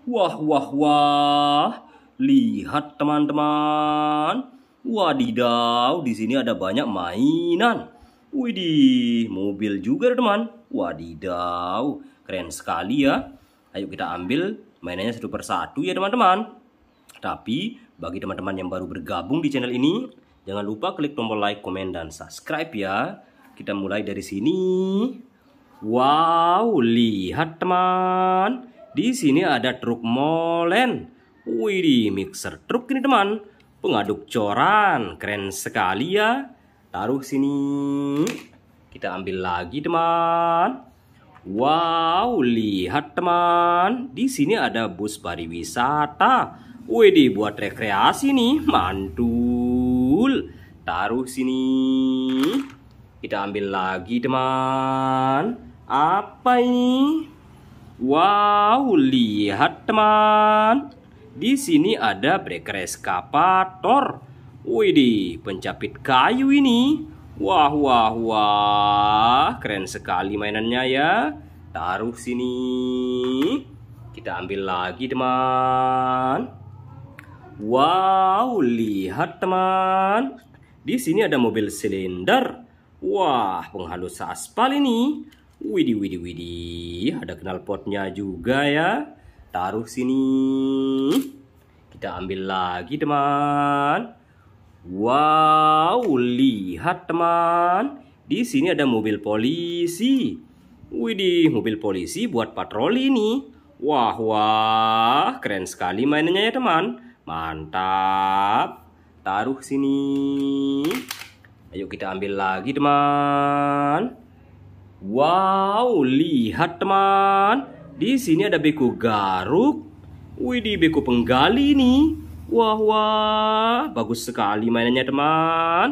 Wah, wah, wah. Lihat teman-teman. Wadidaw, di sini ada banyak mainan. Widih, mobil juga teman. Wadidaw, keren sekali ya. Ayo kita ambil mainannya satu persatu ya teman-teman. Tapi bagi teman-teman yang baru bergabung di channel ini, jangan lupa klik tombol like, komen, dan subscribe ya. Kita mulai dari sini. Wow, lihat teman. Di sini ada truk molen. Widih, mixer truk ini teman. Pengaduk coran, keren sekali ya. Taruh sini. Kita ambil lagi teman. Wow, lihat teman. Di sini ada bus pariwisata. Widih, buat rekreasi nih, mantul. Taruh sini. Kita ambil lagi teman. Apa ini? Wow, lihat teman. Di sini ada breaker eskapator. Widih, pencapit kayu ini. Wah, wah, wah. Keren sekali mainannya ya. Taruh sini. Kita ambil lagi teman. Wow, lihat teman. Di sini ada mobil silinder. Wah, penghalus aspal ini. Widih, widih, widih. Ada knalpotnya juga ya. Taruh sini. Kita ambil lagi teman. Wow, lihat teman. Di sini ada mobil polisi. Widih, mobil polisi buat patroli ini. Wah, wah, keren sekali mainannya ya teman. Mantap. Taruh sini. Ayo kita ambil lagi teman. Wow, lihat teman. Di sini ada beko garuk. Widih, beko penggali nih. Wah, wah, bagus sekali mainannya teman.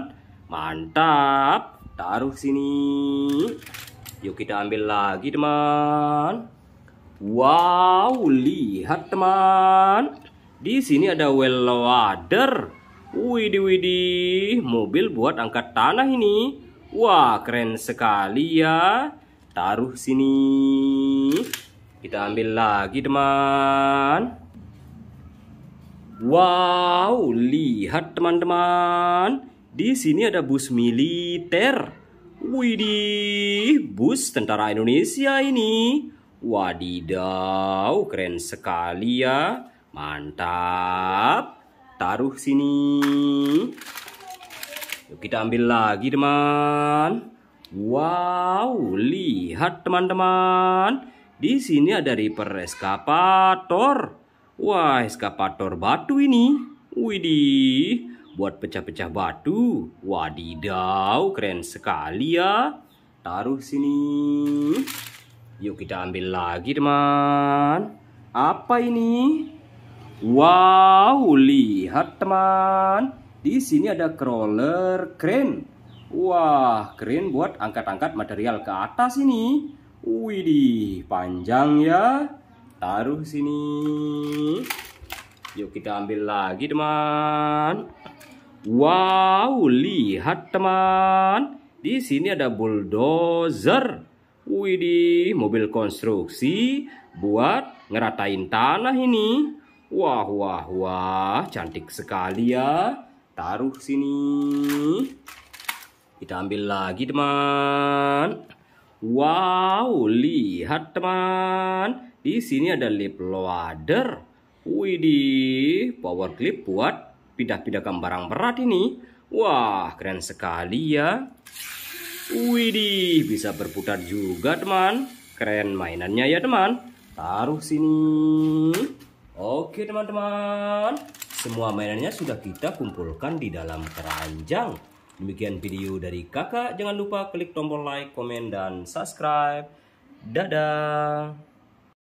Mantap. Taruh sini. Yuk kita ambil lagi teman. Wow, lihat teman. Di sini ada well loader. Widih, widih, mobil buat angkat tanah ini. Wah, keren sekali ya. Taruh sini. Kita ambil lagi teman. Wow, lihat teman-teman. Di sini ada bus militer. Widih, bus tentara Indonesia ini. Wadidaw, keren sekali ya. Mantap. Taruh sini. Yuk kita ambil lagi teman. Wow, lihat teman-teman. Di sini ada reaper eskapator. Wah, eskapator batu ini. Widih, buat pecah-pecah batu. Wadidaw, keren sekali ya. Taruh sini. Yuk kita ambil lagi teman. Apa ini? Wow, lihat teman. Di sini ada crawler crane. Wah, crane buat angkat-angkat material ke atas ini. Widih, panjang ya. Taruh sini. Yuk kita ambil lagi teman. Wow, lihat teman. Di sini ada bulldozer. Widih, mobil konstruksi buat ngeratain tanah ini. Wah, wah, wah, cantik sekali ya. Taruh sini. Kita ambil lagi teman. Wow, lihat teman. Di sini ada lip loader. Widih, power clip buat pindah-pindahkan barang berat ini. Wah, keren sekali ya. Widih, bisa berputar juga teman. Keren mainannya ya teman. Taruh sini. Oke teman-teman, semua mainannya sudah kita kumpulkan di dalam keranjang. Demikian video dari kakak. Jangan lupa klik tombol like, komen, dan subscribe. Dadah.